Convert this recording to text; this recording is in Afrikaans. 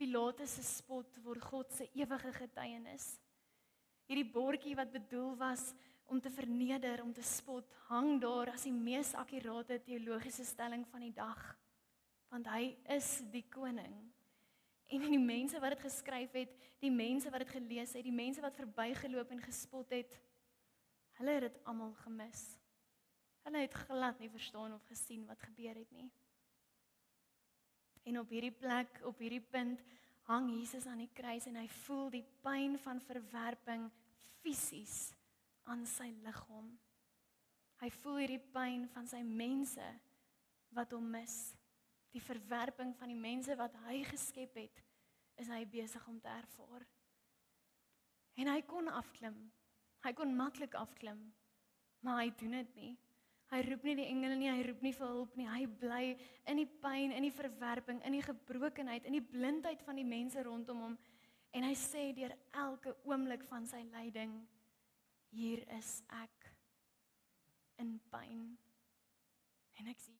Pilatus se spot word God se ewige getuienis. Hierdie bordjie wat bedoel was om te verneder, om te spot, hang daar as die mees akkurate teologiese stelling van die dag. Want hy is die koning. En die mense wat dit geskryf het, die mense wat dit gelees het, die mense wat verbygeloop en gespot het, hulle het dit almal gemis. Hulle het glad nie verstaan of gesien wat gebeur het nie. En op hierdie plek, op hierdie punt, hang Jesus aan die kruis en hy voel die pyn van verwerping fisies aan sy liggaam. Hy voel hierdie pyn van sy mense wat hom mis. Die verwerping van die mense wat hy geskep het, is hy besig om te ervaar. En hy kon afklim. Hy kon maklik afklim, maar hy doen dit nie. Hy roep nie die engele nie, hy roep nie vir hulp nie. Hy bly in die pyn, in die verwerping, in die gebrokenheid, in die blindheid van die mense rondom hom. En hy sê deur elke oomblik van sy lyding, hier is ek in pyn. En ek sien